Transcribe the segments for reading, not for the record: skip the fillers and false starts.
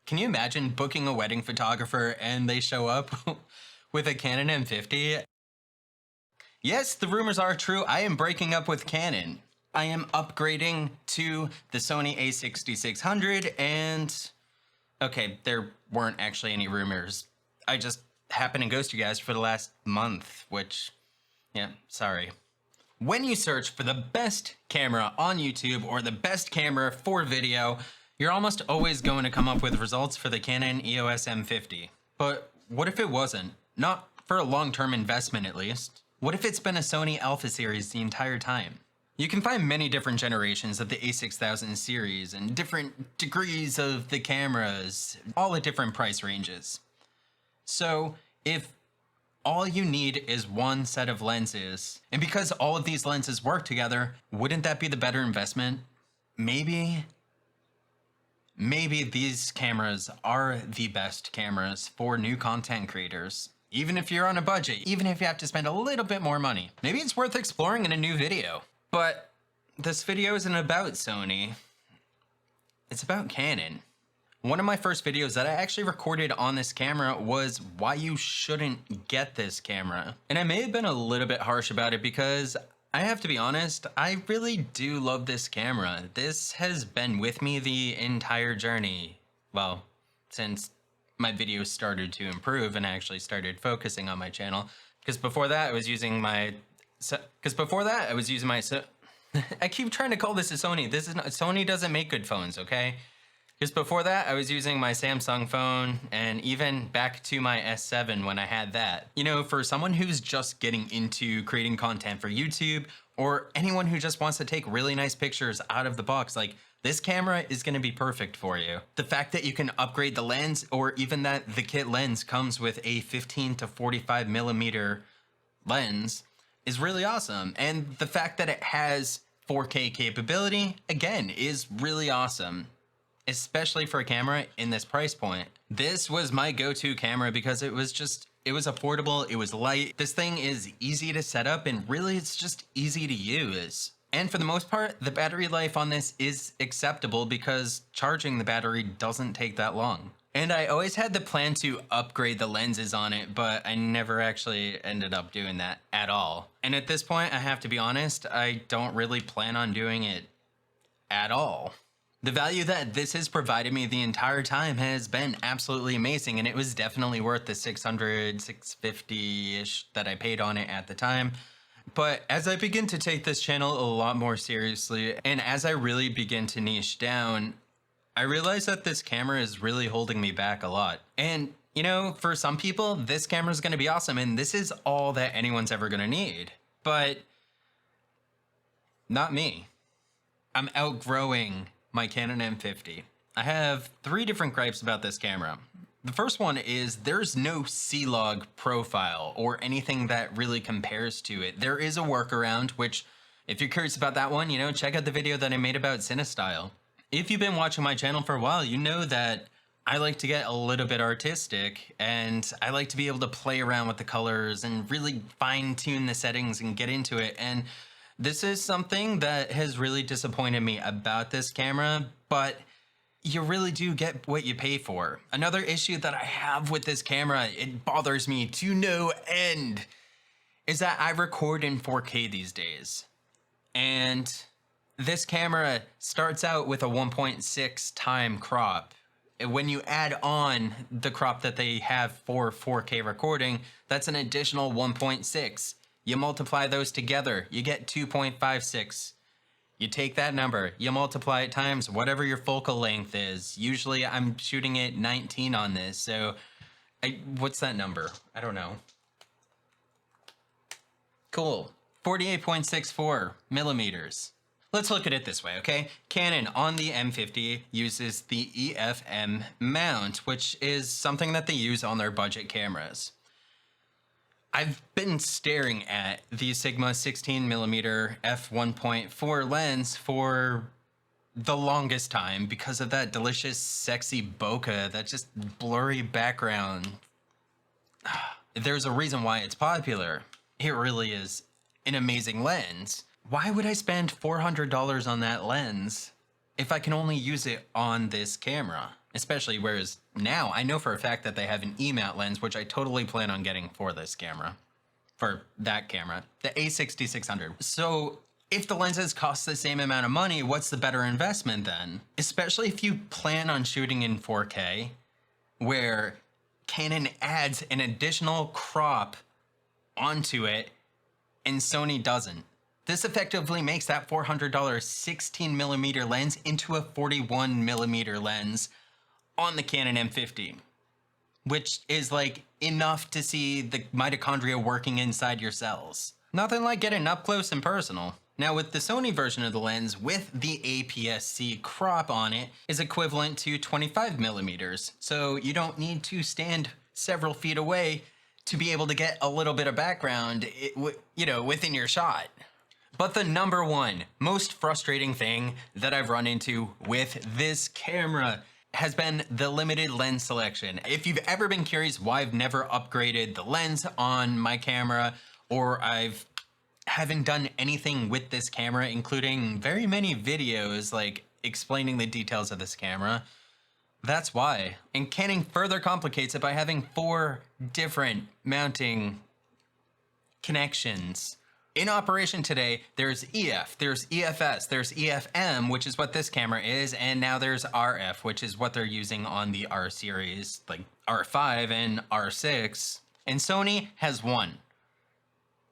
Can you imagine booking a wedding photographer and they show up with a Canon M50? Yes, the rumors are true. I am breaking up with Canon. I am upgrading to the Sony A6600 and... Okay, there weren't actually any rumors. I just happened to ghost you guys for the last month, which... yeah, sorry. When you search for the best camera on YouTube or the best camera for video, you're almost always going to come up with results for the Canon EOS M50. But what if it wasn't? Not for a long-term investment, at least. What if it's been a Sony Alpha series the entire time? You can find many different generations of the A6000 series and different degrees of the cameras, all at different price ranges. So if all you need is one set of lenses, and because all of these lenses work together, wouldn't that be the better investment? Maybe these cameras are the best cameras for new content creators. Even if you're on a budget, even if you have to spend a little bit more money. Maybe it's worth exploring in a new video. But this video isn't about Sony. It's about Canon. One of my first videos that I actually recorded on this camera was why you shouldn't get this camera. And I may have been a little bit harsh about it because I have to be honest, I really do love this camera. This has been with me the entire journey. Well, since my videos started to improve and I actually started focusing on my channel. Because before that I was using my... I keep trying to call this a Sony. This is not... Sony doesn't make good phones, okay? Because before that, I was using my Samsung phone, and even back to my S7 when I had that. You know, for someone who's just getting into creating content for YouTube, or anyone who just wants to take really nice pictures out of the box, like, this camera is going to be perfect for you. The fact that you can upgrade the lens, or even that the kit lens comes with a 15 to 45 millimeter lens, is really awesome. And the fact that it has 4K capability, again, is really awesome. Especially for a camera in this price point. This was my go-to camera because it was affordable, it was light. This thing is easy to set up and really it's just easy to use. And for the most part, the battery life on this is acceptable because charging the battery doesn't take that long. And I always had the plan to upgrade the lenses on it, but I never actually ended up doing that at all. And at this point, I have to be honest, I don't really plan on doing it at all. The value that this has provided me the entire time has been absolutely amazing, and it was definitely worth the $600, $650-ish that I paid on it at the time. But as I begin to take this channel a lot more seriously, and as I really begin to niche down, I realize that this camera is really holding me back a lot. And, you know, for some people, this camera is going to be awesome, and this is all that anyone's ever going to need. But not me. I'm outgrowing my Canon M50. I have 3 different gripes about this camera. The first one is there's no C-Log profile or anything that really compares to it. There is a workaround, which if you're curious about that one, you know, check out the video that I made about CineStyle. If you've been watching my channel for a while, you know that I like to get a little bit artistic and I like to be able to play around with the colors and really fine-tune the settings and get into it. And this is something that has really disappointed me about this camera, but you really do get what you pay for. Another issue that I have with this camera, it bothers me to no end, is that I record in 4K these days. And this camera starts out with a 1.6 time crop. When you add on the crop that they have for 4K recording, that's an additional 1.6. You multiply those together, you get 2.56. You take that number, you multiply it times whatever your focal length is. Usually I'm shooting at 19 on this, so what's that number? I don't know. Cool, 48.64 millimeters. Let's look at it this way, okay? Canon on the M50 uses the EFM mount, which is something that they use on their budget cameras. I've been staring at the Sigma 16mm f1.4 lens for the longest time because of that delicious, sexy bokeh, that just blurry background. There's a reason why it's popular. It really is an amazing lens. Why would I spend $400 on that lens if I can only use it on this camera? Especially whereas now I know for a fact that they have an E-mount lens, which I totally plan on getting for this camera. For that camera, the A6600. So if the lenses cost the same amount of money, what's the better investment then? Especially if you plan on shooting in 4K, where Canon adds an additional crop onto it and Sony doesn't. This effectively makes that $400 16mm lens into a 41mm lens on the Canon M50, which is like enough to see the mitochondria working inside your cells. Nothing like getting up close and personal. Now with the Sony version of the lens with the APS-C crop on it is equivalent to 25mm. So you don't need to stand several feet away to be able to get a little bit of background, within your shot. But the number one most frustrating thing that I've run into with this camera has been the limited lens selection. If you've ever been curious why I've never upgraded the lens on my camera, or haven't done anything with this camera, including very many videos like explaining the details of this camera, that's why. And Canon further complicates it by having 4 different mounting connections. In operation today, there's EF, there's EFS, there's EFM, which is what this camera is, and now there's RF, which is what they're using on the R series, like R5 and R6. And Sony has 1.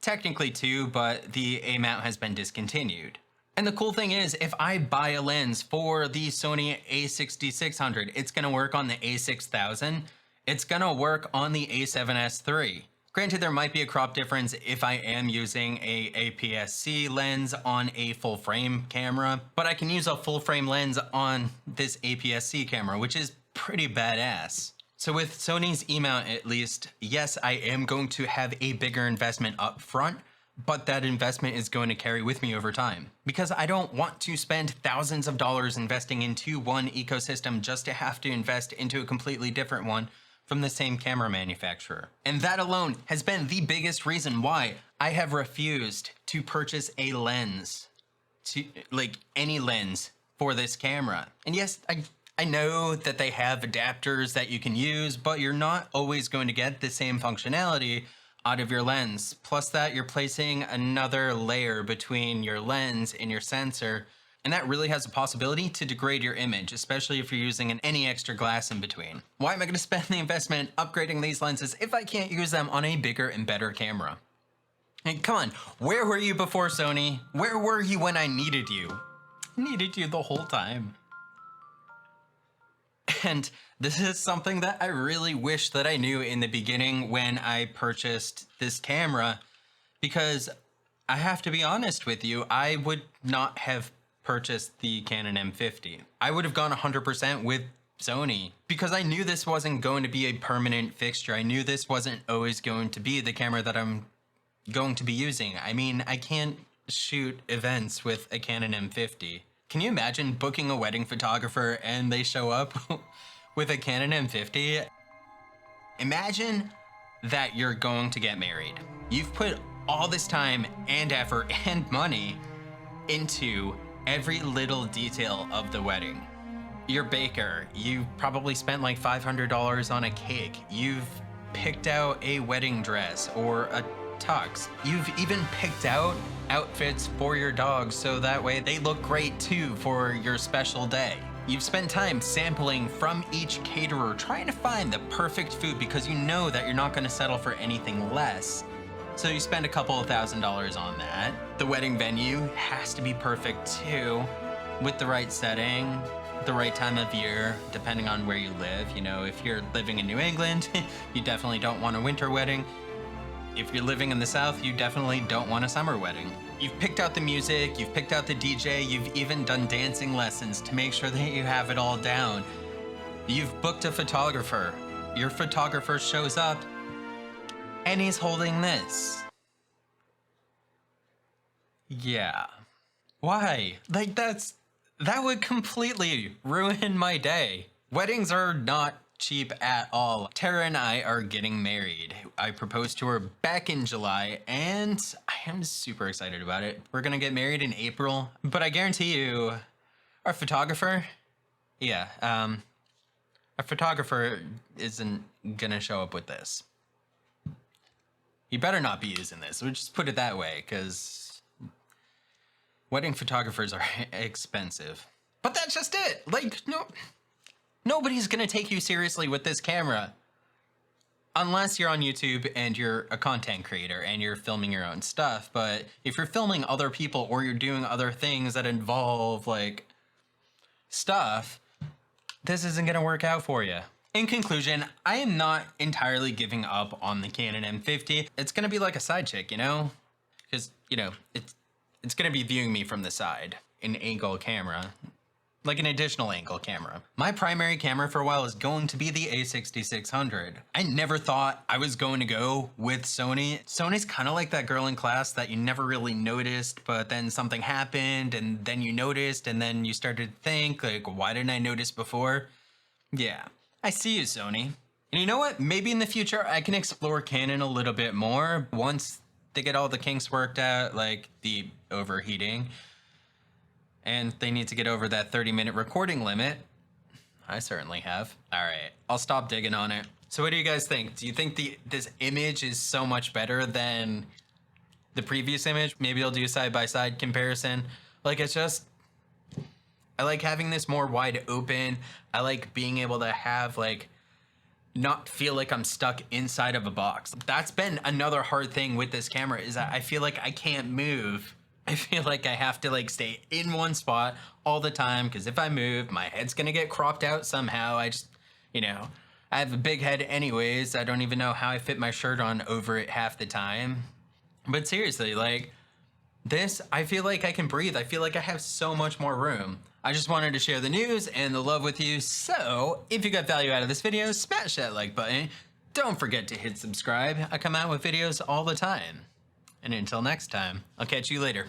Technically 2, but the A mount has been discontinued. And the cool thing is, if I buy a lens for the Sony A6600, it's gonna work on the A6000, it's gonna work on the A7S III. Granted, there might be a crop difference if I am using a APS-C lens on a full frame camera, but I can use a full frame lens on this APS-C camera, which is pretty badass. So with Sony's E-mount at least, yes, I am going to have a bigger investment up front, but that investment is going to carry with me over time. Because I don't want to spend thousands of dollars investing into one ecosystem just to have to invest into a completely different one from the same camera manufacturer. And that alone has been the biggest reason why I have refused to purchase a lens, any lens for this camera. And yes, I know that they have adapters that you can use, but you're not always going to get the same functionality out of your lens. Plus that you're placing another layer between your lens and your sensor, and that really has a possibility to degrade your image, especially if you're using any extra glass in between. Why am I going to spend the investment upgrading these lenses if I can't use them on a bigger and better camera? And come on, where were you before, Sony? Where were you when I needed you? I needed you the whole time. And this is something that I really wish that I knew in the beginning when I purchased this camera, because I have to be honest with you, I would not have purchased the Canon M50. I would have gone 100% with Sony because I knew this wasn't going to be a permanent fixture. I knew this wasn't always going to be the camera that I'm going to be using. I mean, I can't shoot events with a Canon M50. Can you imagine booking a wedding photographer and they show up with a Canon M50? Imagine that you're going to get married. You've put all this time and effort and money into every little detail of the wedding. Your baker, you've probably spent like $500 on a cake. You've picked out a wedding dress or a tux. You've even picked out outfits for your dogs so that way they look great too for your special day. You've spent time sampling from each caterer, trying to find the perfect food because you know that you're not going to settle for anything less. So you spend a couple of $1,000s on that. The wedding venue has to be perfect too, with the right setting, the right time of year, depending on where you live. You know, if you're living in New England, you definitely don't want a winter wedding. If you're living in the South, you definitely don't want a summer wedding. You've picked out the music, you've picked out the DJ, you've even done dancing lessons to make sure that you have it all down. You've booked a photographer. Your photographer shows up and he's holding this. Yeah. Why? Like that would completely ruin my day. Weddings are not cheap at all. Tara and I are getting married. I proposed to her back in July and I am super excited about it. We're gonna get married in April, but I guarantee you, our photographer, yeah, A photographer isn't gonna show up with this. You better not be using this. We'll just put it that way, because wedding photographers are expensive. But that's just it. Like, nobody's gonna take you seriously with this camera. Unless you're on YouTube and you're a content creator and you're filming your own stuff. But if you're filming other people or you're doing other things that involve, like, stuff, this isn't gonna work out for you. In conclusion, I am not entirely giving up on the Canon M50. It's gonna be like a side chick, you know? Because, you know, it's gonna be viewing me from the side, an angle camera, like an additional angle camera. My primary camera for a while is going to be the A6600. I never thought I was going to go with Sony. Sony's kind of like that girl in class that you never really noticed, but then something happened and then you noticed and then you started to think, like, why didn't I notice before? Yeah. I see you, Sony. And you know what? Maybe in the future I can explore Canon a little bit more once they get all the kinks worked out, like the overheating. And they need to get over that 30-minute recording limit. I certainly have. All right, I'll stop digging on it. So what do you guys think? Do you think this image is so much better than the previous image? Maybe I'll do a side-by-side comparison. Like, it's just, I like having this more wide open. I like being able to have, like, not feel like I'm stuck inside of a box. That's been another hard thing with this camera, is that I feel like I can't move. I feel like I have to, like, stay in one spot all the time, because if I move, my head's gonna get cropped out somehow. I just, you know, I have a big head anyways. I don't even know how I fit my shirt on over it half the time. But seriously, like, this, I feel like I can breathe. I feel like I have so much more room. I just wanted to share the news and the love with you. So if you got value out of this video, smash that like button. Don't forget to hit subscribe. I come out with videos all the time. And until next time, I'll catch you later.